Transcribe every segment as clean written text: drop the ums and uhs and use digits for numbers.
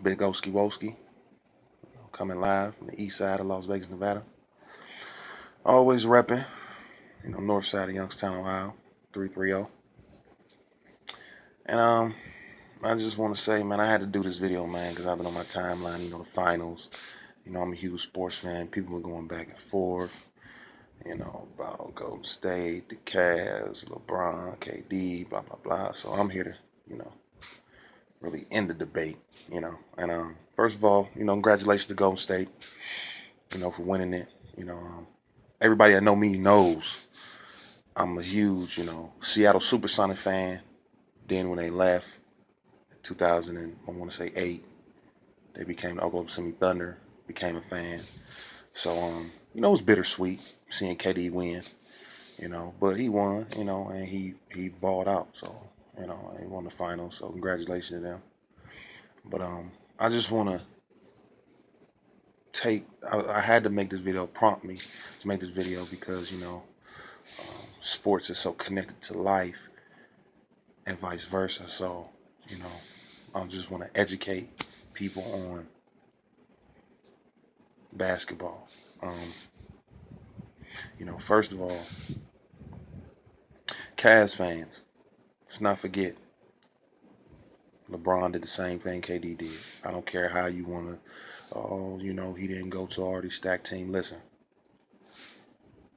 Big Oski Woski, coming live from the east side of Las Vegas, Nevada. Always repping, north side of Youngstown, Ohio, 330. And I just want to say, man, I had to do this video, man, because I've been on my timeline, the finals. I'm a huge sports fan. People were going back and forth, about Golden State, the Cavs, LeBron, KD, blah, blah, blah. So I'm here to, really end the debate, And first of all, congratulations to Golden State, for winning it. Everybody that know me knows I'm a huge, Seattle Supersonic fan. Then when they left, 2000 and I want to say 8, they became the Oklahoma City Thunder. Became a fan. So it was bittersweet seeing KD win, but he won, and he balled out. So he won the finals. So congratulations to them. But I just want to I had to make this video, prompt me to make this video because sports is so connected to life and vice versa. So I just want to educate people on basketball. First of all, Cavs fans, let's not forget LeBron did the same thing KD did. I don't care how you want to, he didn't go to an already stacked team. Listen,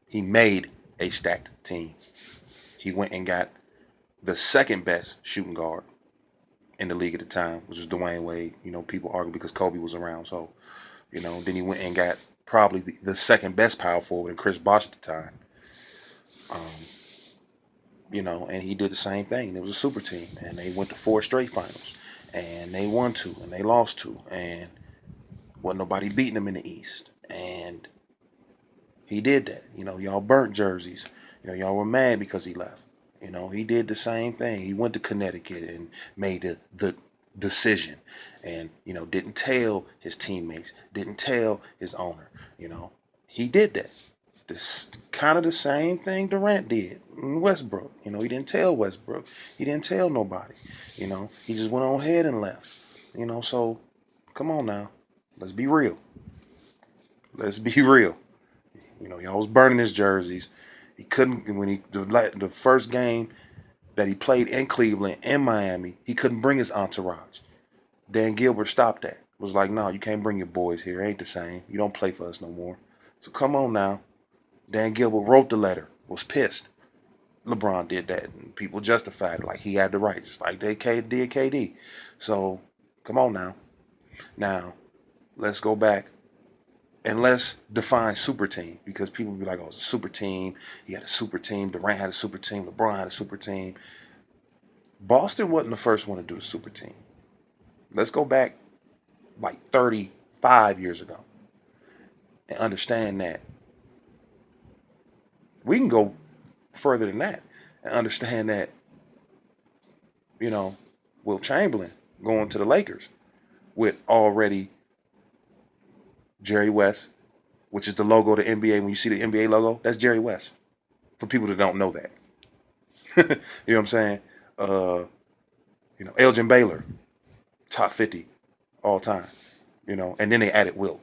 he made a stacked team. He went and got the second best shooting guard in the league at the time, which was Dwayne Wade. People argue because Kobe was around. So, then he went and got probably the second best power forward in Chris Bosh at the time. And he did the same thing. It was a super team, and they went to 4 straight finals, and they won 2, and they lost 2, and wasn't nobody beating them in the East. And he did that. Y'all burnt jerseys. Y'all were mad because he left. He did the same thing. He went to Connecticut and made the decision, and didn't tell his teammates, didn't tell his owner. He did that. This kind of the same thing Durant did in Westbrook. He didn't tell Westbrook. He didn't tell nobody. He just went on ahead and left. So come on now. Let's be real. Let's be real. Y'all was burning his jerseys. He couldn't, when the first game that he played in Cleveland, in Miami, he couldn't bring his entourage. Dan Gilbert stopped that. Was like, no, you can't bring your boys here. It ain't the same. You don't play for us no more. So come on now. Dan Gilbert wrote the letter, was pissed. LeBron did that, and people justified it like he had the right, just like they did KD. So come on now. Now, let's go back and let's define super team, because people be like, oh, it's a super team. He had a super team. Durant had a super team. LeBron had a super team. Boston wasn't the first one to do the super team. Let's go back like 35 years ago and understand that we can go further than that and understand that, Wilt Chamberlain going to the Lakers with already Jerry West, which is the logo of the NBA. When you see the NBA logo, that's Jerry West. For people that don't know that. You know what I'm saying? Elgin Baylor, top 50 all time. And then they added Wilt.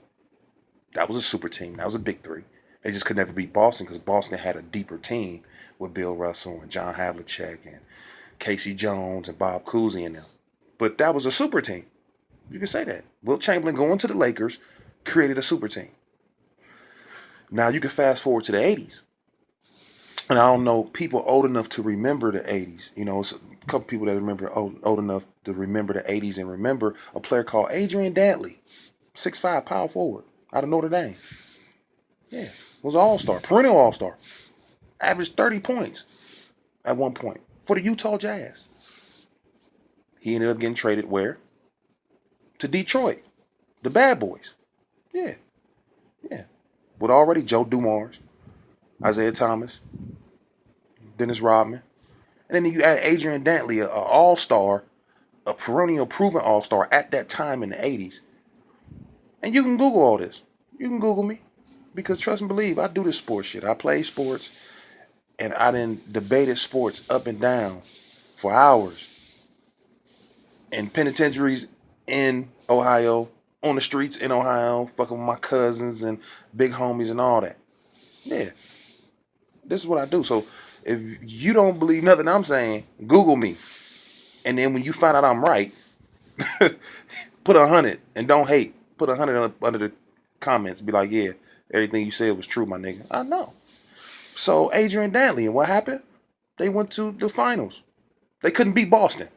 That was a super team. That was a big 3. They just could never beat Boston because Boston had a deeper team with Bill Russell and John Havlicek and Casey Jones and Bob Cousy and them. But that was a super team. You can say that. Wilt Chamberlain going to the Lakers created a super team. Now you can fast forward to the 80s. And I don't know people old enough to remember the 80s. It's a couple people that remember old enough to remember the 80s and remember a player called Adrian Dantley, 6'5", power forward out of Notre Dame. Yeah, was an all-star, perennial all-star. Averaged 30 points at one point for the Utah Jazz. He ended up getting traded where? To Detroit, the Bad Boys. Yeah. With already Joe Dumars, Isaiah Thomas, Dennis Rodman. And then you add Adrian Dantley, an all-star, a perennial proven all-star at that time in the 80s. And you can Google all this. You can Google me. Because trust and believe, I do this sports shit. I play sports, and I done debated sports up and down for hours in penitentiaries in Ohio, on the streets in Ohio, fucking with my cousins and big homies and all that. Yeah, this is what I do. So if you don't believe nothing I'm saying, Google me. And then when you find out I'm right, put 100 and don't hate. Put 100 under the comments. Be like, yeah, everything you said was true, my nigga. I know. So Adrian Dantley, and what happened? They went to the finals. They couldn't beat Boston.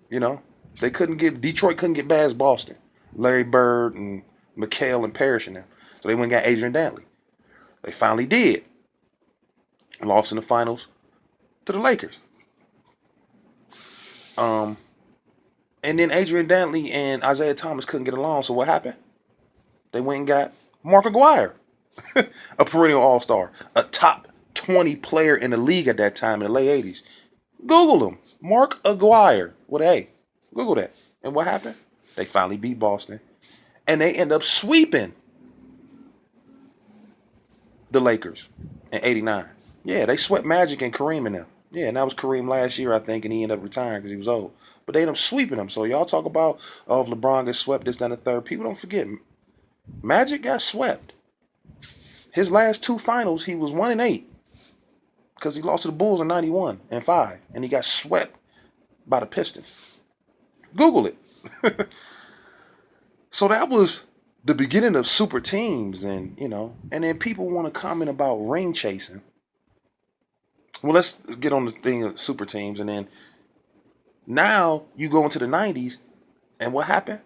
You know, Detroit couldn't get past Boston. Larry Bird and McHale and Parrish and them. So they went and got Adrian Dantley. They finally did. Lost in the finals to the Lakers. Um, and then Adrian Dantley and Isaiah Thomas couldn't get along. So what happened? They went and got Mark Aguirre, a perennial All-Star, a top 20 player in the league at that time in the late 80s. Google him, Mark Aguirre with A. Google that. And what happened? They finally beat Boston. And they end up sweeping the Lakers in 89. Yeah, they swept Magic and Kareem in them. Yeah, and that was Kareem last year, I think, and he ended up retiring because he was old. But they ended up sweeping them. So y'all talk about, oh, if LeBron gets swept, this, that, and the third. People don't forget, Magic got swept. His last two finals, he was 1-8 because he lost to the Bulls in 91 and 5, and he got swept by the Pistons. Google it. So that was the beginning of super teams, and and then people want to comment about ring chasing. Well, let's get on the thing of super teams, and then now you go into the 90s, and what happened?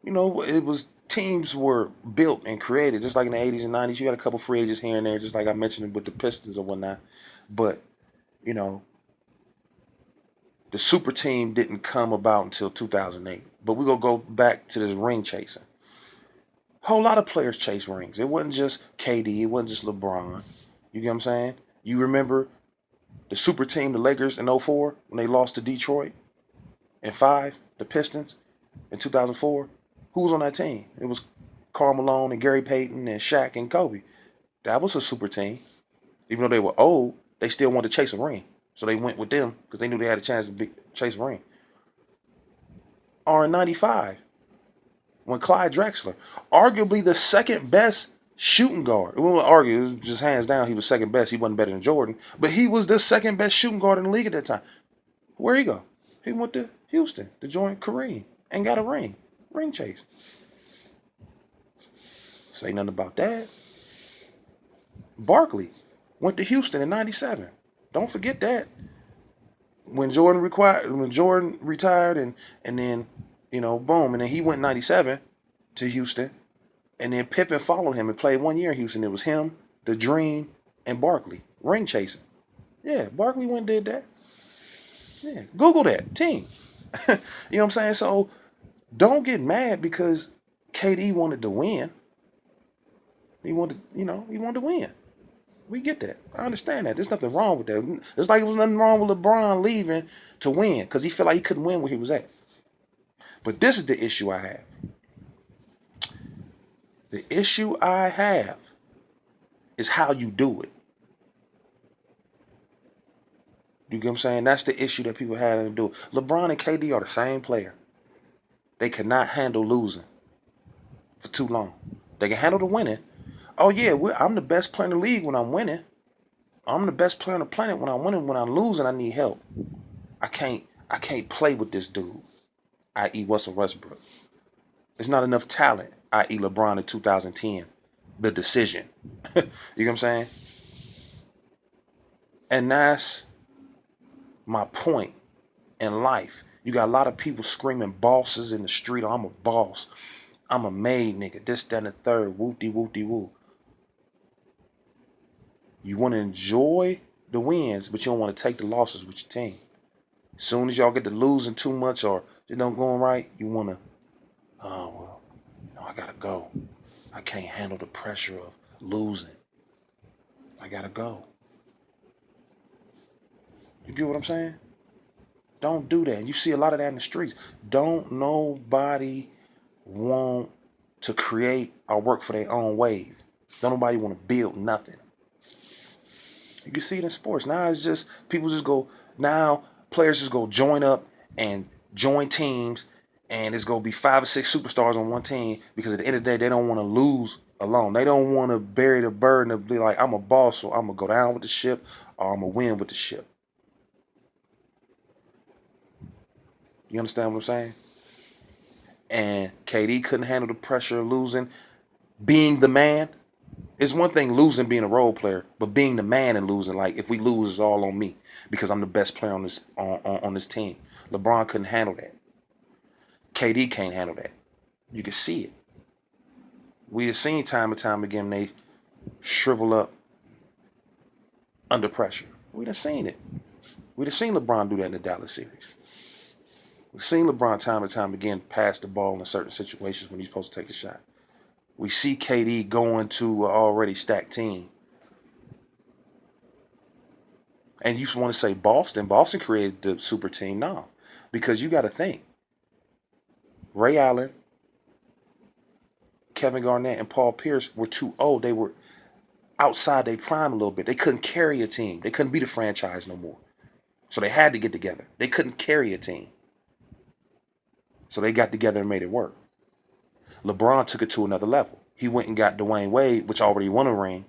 It was teams were built and created just like in the 80s and 90s. You had a couple free agents here and there, just like I mentioned with the Pistons or whatnot. But the super team didn't come about until 2008. But we're going to go back to this ring chasing. A whole lot of players chase rings. It wasn't just KD. It wasn't just LeBron. You get what I'm saying? You remember the super team, the Lakers in 04, when they lost to Detroit? In 5, the Pistons in 2004? Who was on that team? It was Karl Malone and Gary Payton and Shaq and Kobe. That was a super team. Even though they were old, they still wanted to chase a ring. So they went with them because they knew they had a chance to chase a ring. Or in 95, when Clyde Drexler, arguably the second best shooting guard. We won't argue, it was just hands down, he was second best. He wasn't better than Jordan. But he was the second best shooting guard in the league at that time. Where'd he go? He went to Houston to join Kareem and got a ring. Ring chase. Say nothing about that. Barkley went to Houston in 97. Don't forget that. When Jordan retired and then, boom, and then he went 97 to Houston, and then Pippen followed him and played 1 year in Houston. It was him, the Dream, and Barkley. Ring chasing. Yeah, Barkley went and did that. Yeah, Google that. Team. You know what I'm saying? So don't get mad because KD wanted to win. He wanted to win. We get that. I understand that. There's nothing wrong with that. It's like there was nothing wrong with LeBron leaving to win because he felt like he couldn't win where he was at. But this is the issue I have. The issue I have is how you do it. You get what I'm saying? That's the issue that people have to do. LeBron and KD are the same player. They cannot handle losing for too long. They can handle the winning. Oh yeah, I'm the best player in the league when I'm winning. I'm the best player on the planet when I'm winning. When I'm losing, I need help. I can't play with this dude, i.e. Russell Westbrook. There's not enough talent, i.e. LeBron in 2010. The decision. You know what I'm saying? And that's my point in life. You got a lot of people screaming bosses in the street. Oh, I'm a boss. I'm a made nigga. This, that, and the third. Whoop-de-whoop-de-whoop. You want to enjoy the wins, but you don't want to take the losses with your team. As soon as y'all get to losing too much or it don't going right, you want to, oh, well, no, I got to go. I can't handle the pressure of losing. I got to go. You get what I'm saying? Don't do that. And you see a lot of that in the streets. Don't nobody want to create or work for their own wave. Don't nobody want to build nothing. You can see it in sports. Now it's just, players just go join up and join teams, and it's gonna be 5 or 6 superstars on one team, because at the end of the day, they don't want to lose alone. They don't want to bury the burden of be like, I'm a boss, so I'm gonna go down with the ship, or I'm gonna win with the ship. You understand what I'm saying? And KD couldn't handle the pressure of losing. Being the man, it's one thing losing being a role player, but being the man and losing, like if we lose, it's all on me because I'm the best player on this team. LeBron couldn't handle that. KD can't handle that. You can see it. We have seen time and time again they shrivel up under pressure. We done seen it. We done seen LeBron do that in the Dallas series. We've seen LeBron time and time again pass the ball in certain situations when he's supposed to take the shot. We see KD going to an already stacked team. And you want to say Boston. Boston created the super team. No. Because you got to think. Ray Allen, Kevin Garnett, and Paul Pierce were too old. They were outside their prime a little bit. They couldn't carry a team. They couldn't be the franchise no more. So they had to get together. They couldn't carry a team. So they got together and made it work. LeBron took it to another level. He went and got Dwayne Wade, which already won a ring.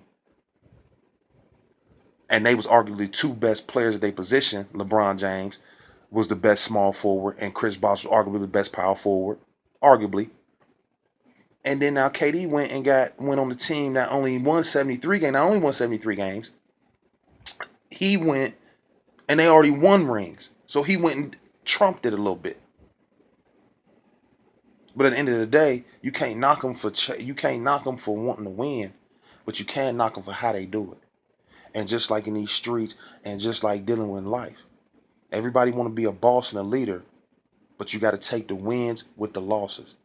And they was arguably two best players at their position. LeBron James was the best small forward, and Chris Bosh was arguably the best power forward, arguably. And then now KD went on the team that only won 73 games. Not only won 73 games, he went and they already won rings. So he went and trumped it a little bit. But at the end of the day, you can't knock them for wanting to win, but you can knock them for how they do it. And just like in these streets, and just like dealing with life, everybody want to be a boss and a leader, but you got to take the wins with the losses.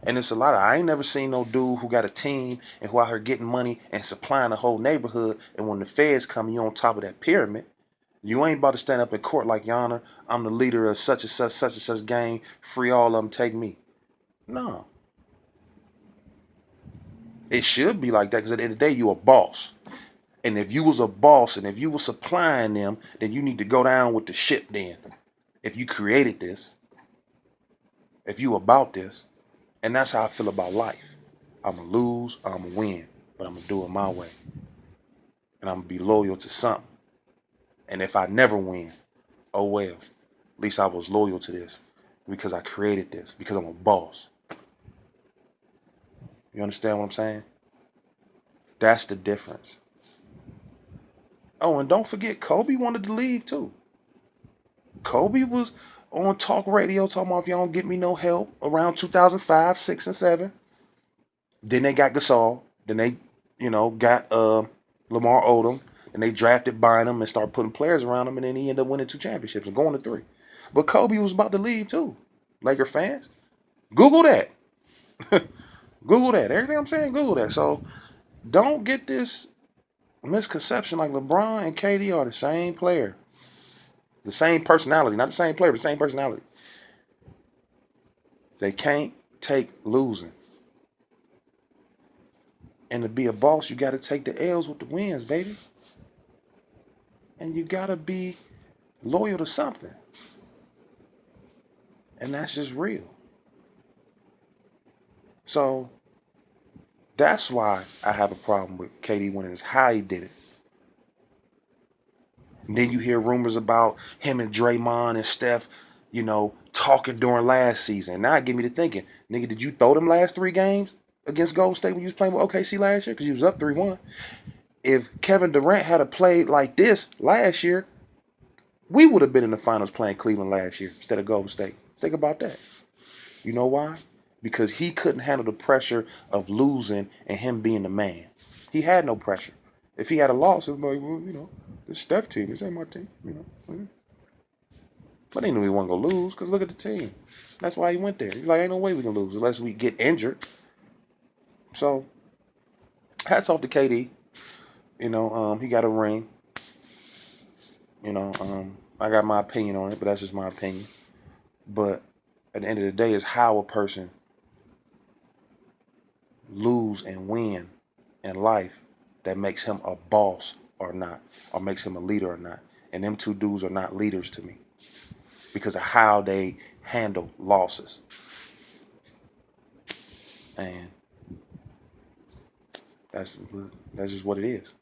And it's a lot of, I ain't never seen no dude who got a team and who out here getting money and supplying the whole neighborhood, and when the feds come, you on top of that pyramid. You ain't about to stand up in court like, Your Honor, I'm the leader of such and such gang, free all of them, take me. No. It should be like that, because at the end of the day, you a boss. And if you was a boss and if you was supplying them, then you need to go down with the ship then. If you created this, if you about this. And that's how I feel about life. I'm going to lose, I'm going to win, but I'm going to do it my way. And I'm going to be loyal to something. And if I never win, oh well. At least I was loyal to this because I created this, because I'm a boss. You understand what I'm saying? That's the difference. Oh, and don't forget, Kobe wanted to leave too. Kobe was on talk radio talking about, if y'all don't get me no help, around 2005, 6, and 7. Then they got Gasol. Then they, got Lamar Odom. And they drafted Bynum and started putting players around him. And then he ended up winning 2 championships and going to 3. But Kobe was about to leave too. Laker fans, Google that. Google that. Everything I'm saying, Google that. So don't get this misconception like LeBron and KD are the same player. The same personality. Not the same player, but the same personality. They can't take losing. And to be a boss, you got to take the L's with the wins, baby. And you got to be loyal to something. And that's just real. So that's why I have a problem with KD winning, is how he did it. And then you hear rumors about him and Draymond and Steph, talking during last season. Now it get me to thinking, nigga, did you throw them last 3 games against Golden State when you was playing with OKC last year? Because you was up 3-1. If Kevin Durant had played like this last year, we would have been in the finals playing Cleveland last year instead of Golden State. Think about that. You know why? Because he couldn't handle the pressure of losing and him being the man. He had no pressure. If he had a loss, it was like, well, this Steph team, this ain't my team, But they knew he wasn't going to lose, because look at the team. That's why he went there. He's like, ain't no way we can lose unless we get injured. So, hats off to KD. He got a ring. I got my opinion on it, but that's just my opinion. But at the end of the day, is how a person lose and win in life that makes him a boss or not, or makes him a leader or not. And them two dudes are not leaders to me because of how they handle losses. And that's just what it is.